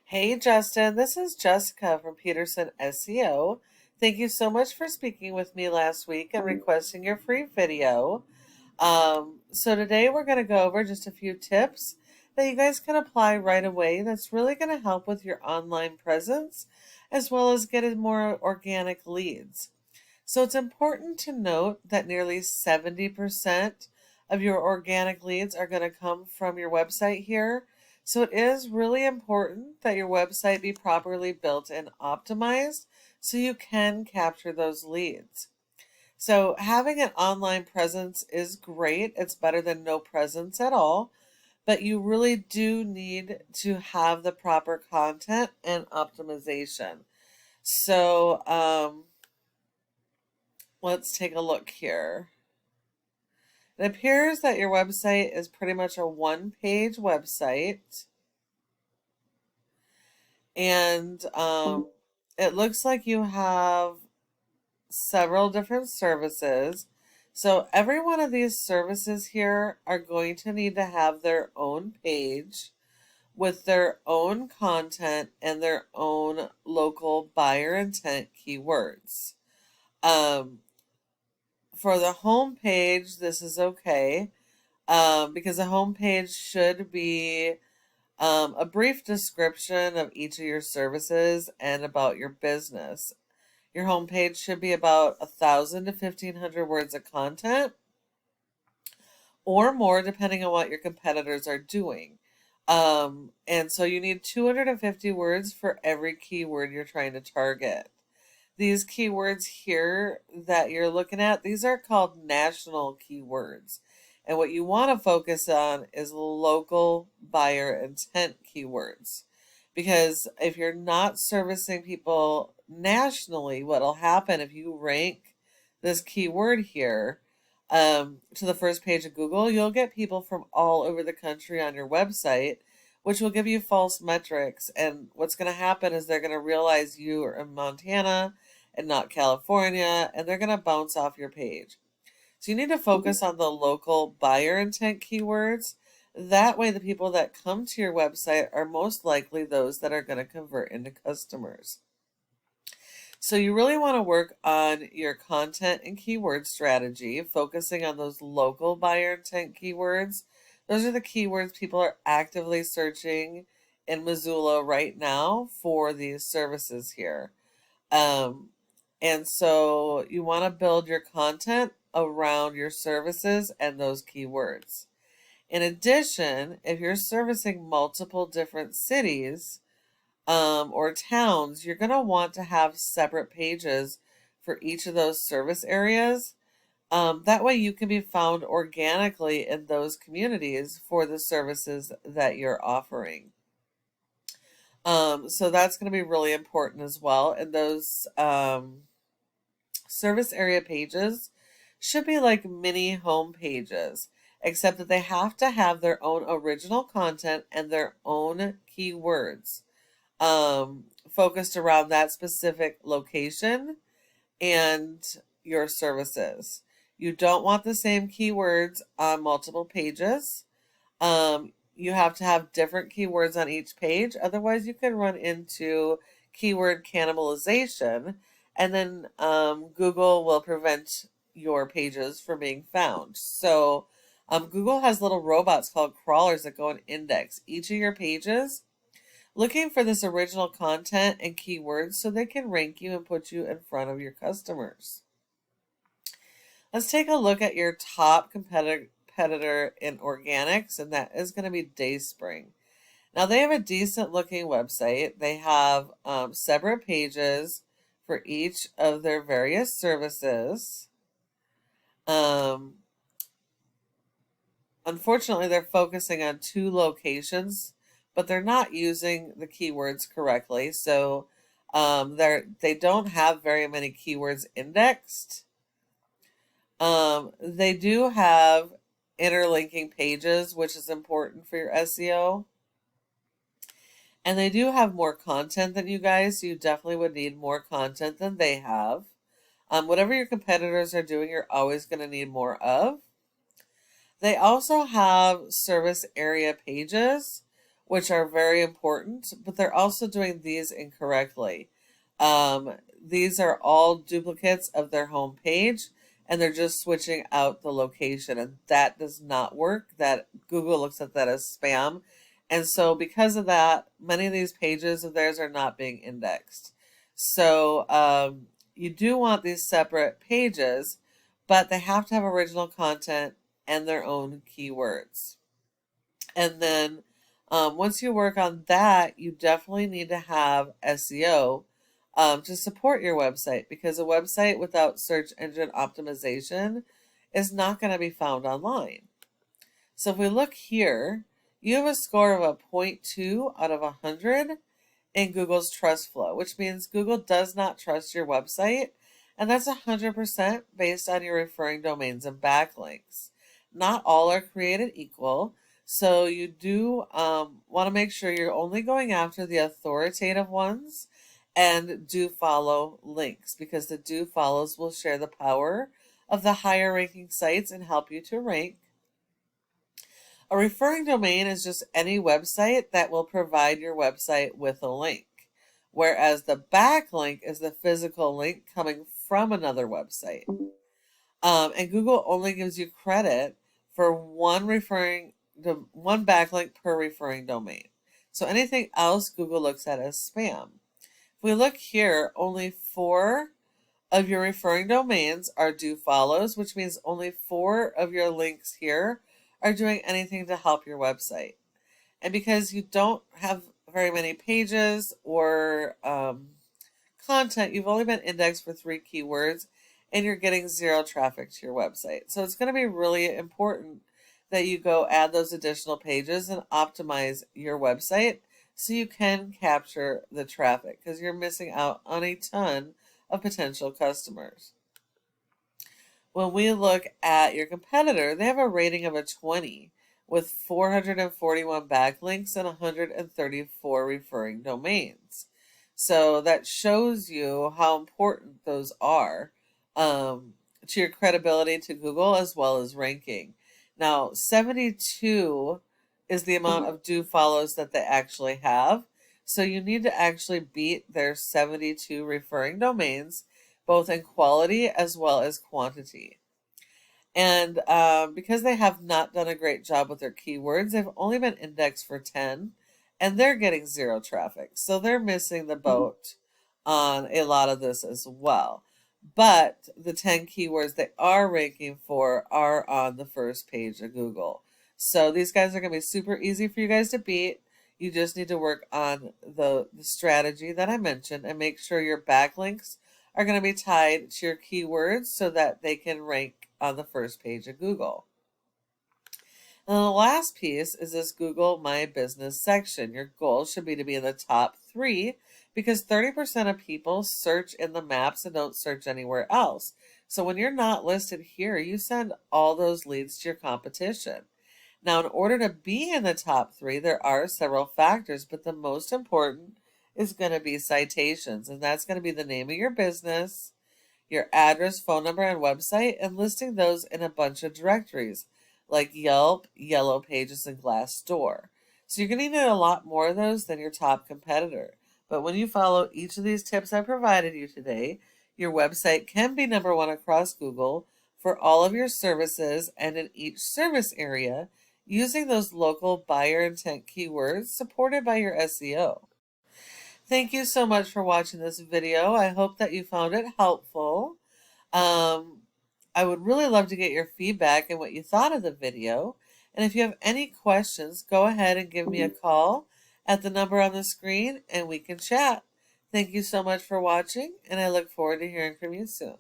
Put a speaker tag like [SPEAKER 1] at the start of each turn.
[SPEAKER 1] Hey Justin, this is Jessica from Peterson SEO. Thank you so much for speaking with me last week and requesting your free video. So today we're going to go over just a few tips that you guys can apply right away that's really going to help with your online presence as well as getting more organic leads. So it's important to note that nearly 70% of your organic leads are going to come from your website here. So it is really important that your website be properly built and optimized so you can capture those leads. So having an online presence is great. It's better than no presence at all, but you really do need to have the proper content and optimization. So, let's take a look here. It appears that your website is pretty much a one-page website, and it looks like you have several different services. So every one of these services here are going to need to have their own page with their own content and their own local buyer intent keywords. Um, for the home page, this is okay because the home page should be a brief description of each of your services and about your business. Your homepage should be about 1,000 to 1,500 words of content or more, depending on what your competitors are doing. And so you need 250 words for every keyword you're trying to target. These keywords here that you're looking at, these are called national keywords. And what you want to focus on is local buyer intent keywords. Because if you're not servicing people nationally, what'll happen if you rank this keyword here to the first page of Google, you'll get people from all over the country on your website, which will give you false metrics. And what's going to happen is they're going to realize you are in Montana and not California, and they're going to bounce off your page. So you need to focus on the local buyer intent keywords. That way, the people that come to your website are most likely those that are going to convert into customers. So you really want to work on your content and keyword strategy, focusing on those local buyer intent keywords. Those are the keywords people are actively searching in Missoula right now for these services here. Um, and so you want to build your content around your services and those keywords. In addition, if you're servicing multiple different cities or towns, you're going to want to have separate pages for each of those service areas. That way you can be found organically in those communities for the services that you're offering. So that's going to be really important as well. And those service area pages should be like mini home pages, except that they have to have their own original content and their own keywords focused around that specific location and your services. You don't want the same keywords on multiple pages. You have to have different keywords on each page. Otherwise, you can run into keyword cannibalization, and then Google will prevent your pages from being found. So Google has little robots called crawlers that go and index each of your pages, looking for this original content and keywords so they can rank you and put you in front of your customers. Let's take a look at your top competitor in organics, and that is going to be Dayspring. Now, they have a decent looking website. They have separate pages for each of their various services. Unfortunately, they're focusing on 2 locations, but they're not using the keywords correctly. So they don't have very many keywords indexed. They do have interlinking pages, which is important for your SEO. And they do have more content than you guys, so you definitely would need more content than they have. Whatever your competitors are doing, you're always going to need more of. They also have service area pages, which are very important, but they're also doing these incorrectly. These are all duplicates of their home page, and they're just switching out the location, and that does not work. That Google looks at that as spam, and so because of that, many of these pages of theirs are not being indexed. So you do want these separate pages, but they have to have original content and their own keywords. And then once you work on that, you definitely need to have SEO to support your website, because a website without search engine optimization is not going to be found online. So if we look here, you have a score of a 0.2 out of 100 in Google's trust flow, which means Google does not trust your website, and that's 100% based on your referring domains and backlinks. Not all are created equal, so you do want to make sure you're only going after the authoritative ones and do follow links, because the do follows will share the power of the higher ranking sites and help you to rank. A referring domain is just any website that will provide your website with a link, whereas the backlink is the physical link coming from another website. And Google only gives you credit for one backlink per referring domain. So anything else Google looks at as spam. If we look here, only 4 of your referring domains are do follows, which means only 4 of your links here are doing anything to help your website. And because you don't have very many pages or content, you've only been indexed for 3 keywords and you're getting 0 traffic to your website. So it's going to be really important that you go add those additional pages and optimize your website so you can capture the traffic, because you're missing out on a ton of potential customers. When we look at your competitor, they have a rating of a 20 with 441 backlinks and 134 referring domains. So that shows you how important those are to your credibility to Google as well as ranking. Now, 72 is the amount of do follows that they actually have. So you need to actually beat their 72 referring domains, both in quality as well as quantity. And because they have not done a great job with their keywords, they've only been indexed for 10, and they're getting 0 traffic. So they're missing the boat on a lot of this as well. But the 10 keywords they are ranking for are on the first page of Google. So these guys are going to be super easy for you guys to beat. You just need to work on the strategy that I mentioned and make sure your backlinks are going to be tied to your keywords so that they can rank on the first page of Google. And the last piece is this Google My Business section. Your goal should be to be in the top 3, because 30% of people search in the maps and don't search anywhere else. So when you're not listed here, you send all those leads to your competition. Now, in order to be in the top 3, there are several factors, but the most important is going to be citations, and that's going to be the name of your business, your address, phone number, and website, and listing those in a bunch of directories like Yelp, Yellow Pages, and Glassdoor. So you're going to need a lot more of those than your top competitor. But when you follow each of these tips I provided you today, your website can be number 1 across Google for all of your services and in each service area using those local buyer intent keywords supported by your SEO. Thank you so much for watching this video. I hope that you found it helpful. I would really love to get your feedback and what you thought of the video. And if you have any questions, go ahead and give me a call at the number on the screen and we can chat. Thank you so much for watching, and I look forward to hearing from you soon.